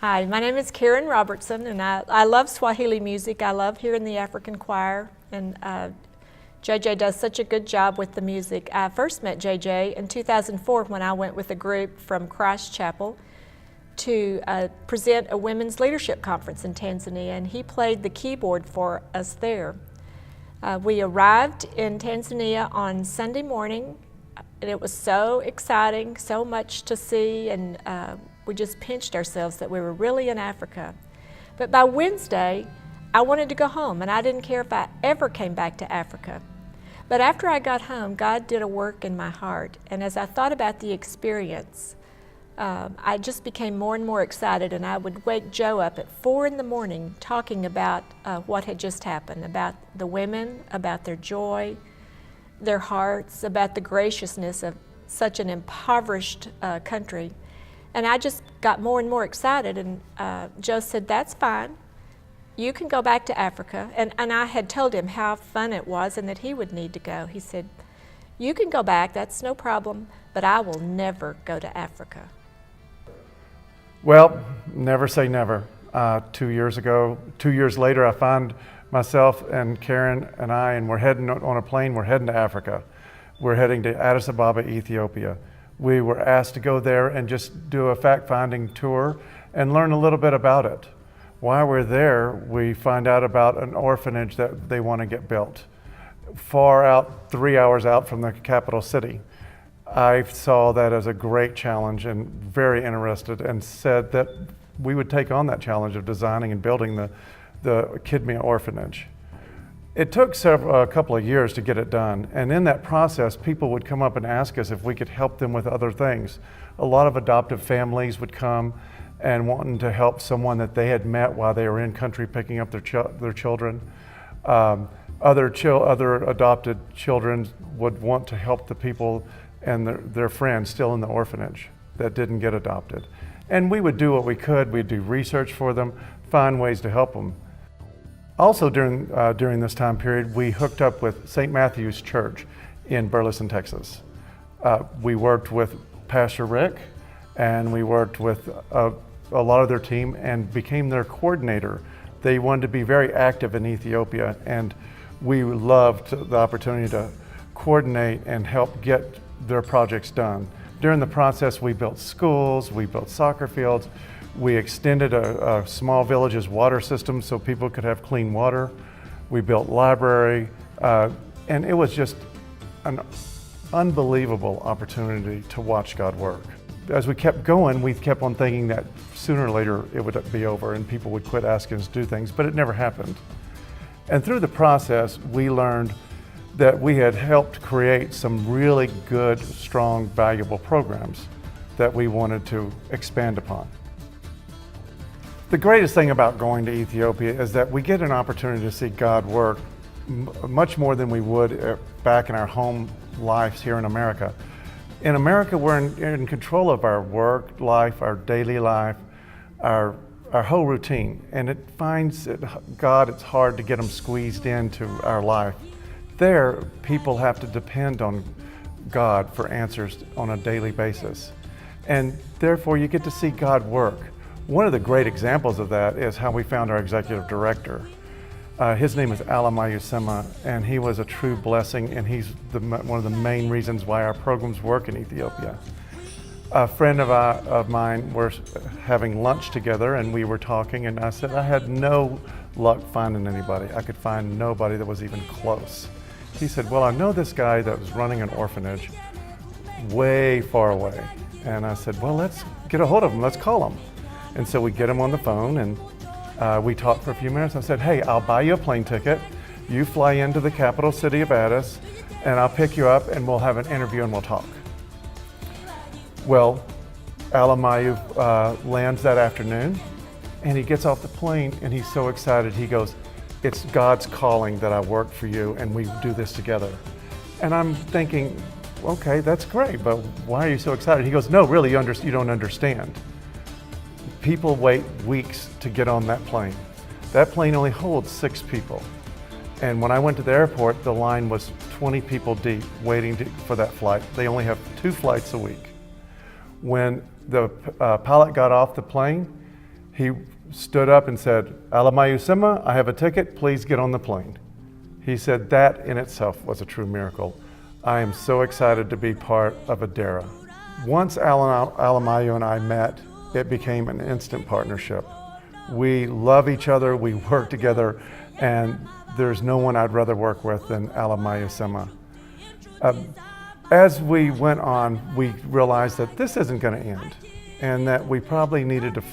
Hi, my name is Caren Robertson, and I love Swahili music. I love hearing the African choir, and JJ does such a good job with the music. I first met JJ in 2004 when I went with a group from Christ Chapel to present a women's leadership conference in Tanzania, and he played the keyboard for us there. We arrived in Tanzania on Sunday morning, and it was so exciting, so much to see, and we just pinched ourselves that we were really in Africa. But by Wednesday, I wanted to go home, and I didn't care if I ever came back to Africa. But after I got home, God did a work in my heart, and as I thought about the experience, I just became more and more excited, and I would wake Joe up at 4 in the morning talking about what had just happened, about the women, about their joy, their hearts, about the graciousness of such an impoverished country. And I just got more and more excited, and Joe said, "That's fine. You can go back to Africa." And I had told him how fun it was and that he would need to go. He said, "You can go back, that's no problem, but I will never go to Africa." Well, never say never. 2 years ago, 2 years later, I found myself and Caren and we're heading on a plane, we're heading to Africa. We're heading to Addis Ababa, Ethiopia. We were asked to go there and just do a fact-finding tour and learn a little bit about it. While we're there, we find out about an orphanage that they want to get built, far out, 3 hours out from the capital city. I saw that as a great challenge and very interested, and said that we would take on that challenge of designing and building the Kidmia orphanage. It took a couple of years to get it done, and in that process, people would come up and ask us if we could help them with other things. A lot of adoptive families would come and wanting to help someone that they had met while they were in country picking up their children. Other adopted children would want to help the people and their friends still in the orphanage that didn't get adopted. And we would do what we could. We'd do research for them, find ways to help them. Also during this time period, we hooked up with St. Matthew's Church in Burleson, Texas. We worked with Pastor Rick, and we worked with a lot of their team and became their coordinator. They wanted to be very active in Ethiopia, and we loved the opportunity to coordinate and help get their projects done. During the process, we built schools, we built soccer fields, we extended a small village's water system so people could have clean water. We built library, and it was just an unbelievable opportunity to watch God work. As we kept going, we kept on thinking that sooner or later it would be over and people would quit asking us to do things, but it never happened. And through the process, we learned that we had helped create some really good, strong, valuable programs that we wanted to expand upon. The greatest thing about going to Ethiopia is that we get an opportunity to see God work much more than we would back in our home lives here in America. In America, we're in control of our work life, our daily life, our whole routine, and it finds God, it's hard to get them squeezed into our life. There, people have to depend on God for answers on a daily basis. And therefore, you get to see God work. One of the great examples of that is how we found our executive director. His name is Alamayu Sema, and he was a true blessing, and he's one of the main reasons why our programs work in Ethiopia. A friend of mine were having lunch together, and we were talking, and I said I had no luck finding anybody. I could find nobody that was even close. He said, "Well, I know this guy that was running an orphanage way far away." And I said, "Well, let's get a hold of him, let's call him." And so we get him on the phone, and we talked for a few minutes. I said, "Hey, I'll buy you a plane ticket. You fly into the capital city of Addis, and I'll pick you up, and we'll have an interview and we'll talk." Well, Alamayu lands that afternoon, and he gets off the plane, and he's so excited. He goes, "It's God's calling that I work for you, and we do this together." And I'm thinking, okay, that's great, but why are you so excited? He goes, "No, really, you don't understand. People wait weeks to get on that plane. That plane only holds 6 people. And when I went to the airport, the line was 20 people deep waiting for that flight. They only have 2 flights a week. When the pilot got off the plane, He stood up and said, Alamayusima, I have a ticket, please get on the plane. He said that in itself was a true miracle. I am so excited to be part of Adera. Once Alamayu and I met, it became an instant partnership. We love each other, we work together, and there's no one I'd rather work with than Alamayusima. As we went on, we realized that this isn't going to end, and that we probably needed to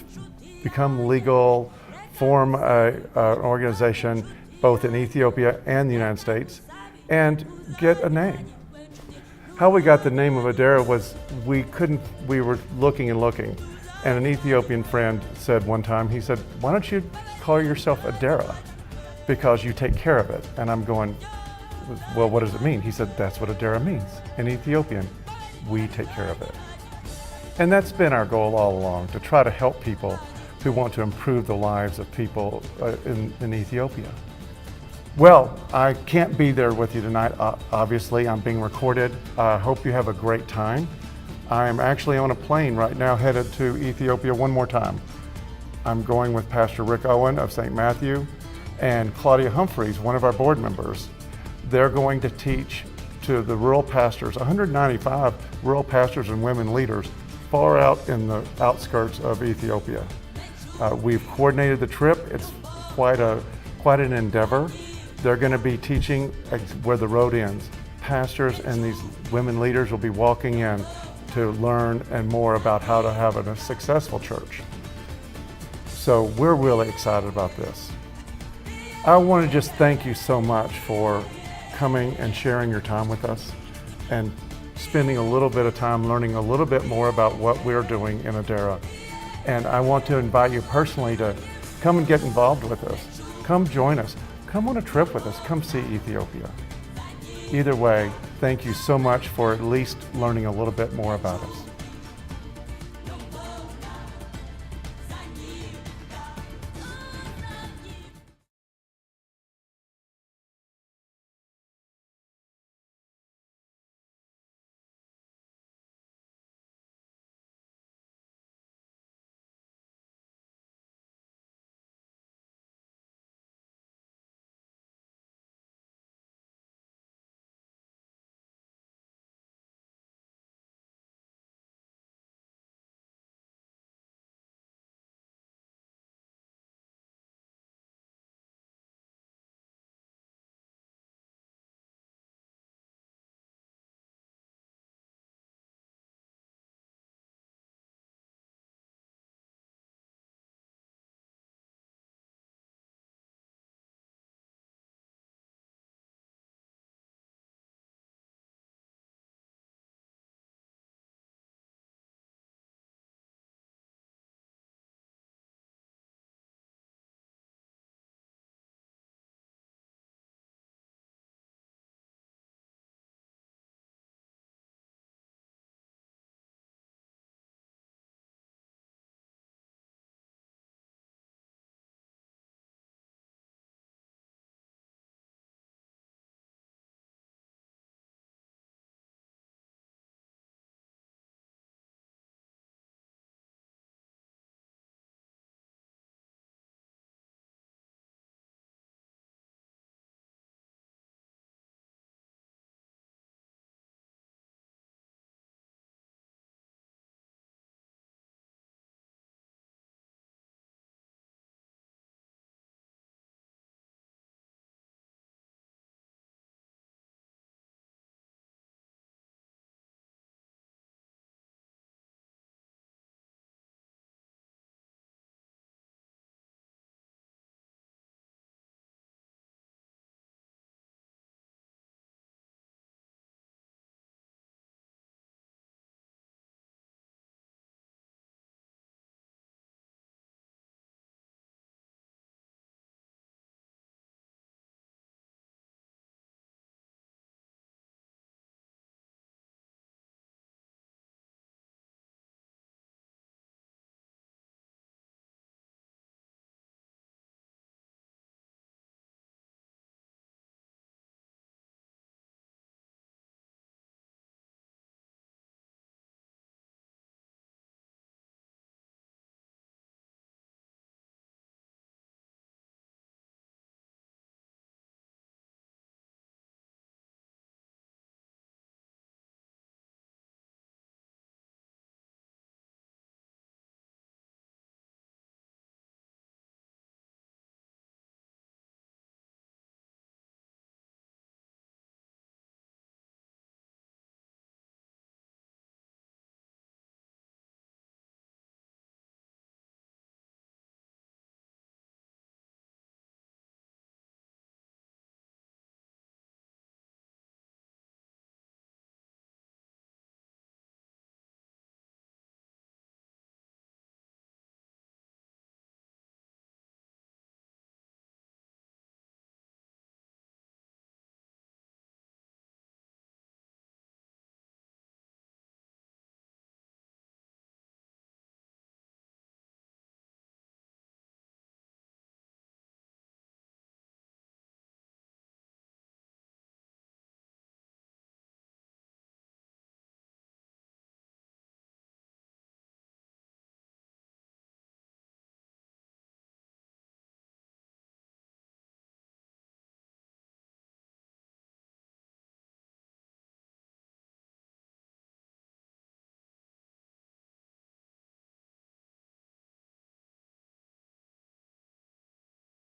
become legal, form an organization both in Ethiopia and the United States, and get a name. How we got the name of Adera was we were looking and looking, and an Ethiopian friend said one time, he said, why don't you call yourself Adera? Because you take care of it. And I'm going, well, what does it mean? He said, that's what Adera means. In Ethiopian, we take care of it. And that's been our goal all along, to try to help people who want to improve the lives of people in Ethiopia. Well, I can't be there with you tonight, obviously. I'm being recorded. I hope you have a great time. I'm actually on a plane right now headed to Ethiopia one more time. I'm going with Pastor Rick Owen of St. Matthew and Claudia Humphreys, one of our board members. They're going to teach to the rural pastors, 195 rural pastors and women leaders far out in the outskirts of Ethiopia. We've coordinated the trip. It's quite an endeavor. They're going to be teaching where the road ends. Pastors and these women leaders will be walking in to learn and more about how to have a successful church. So we're really excited about this. I want to just thank you so much for coming and sharing your time with us and spending a little bit of time learning a little bit more about what we're doing in Adera. And I want to invite you personally to come and get involved with us. Come join us. Come on a trip with us. Come see Ethiopia. Either way, thank you so much for at least learning a little bit more about us.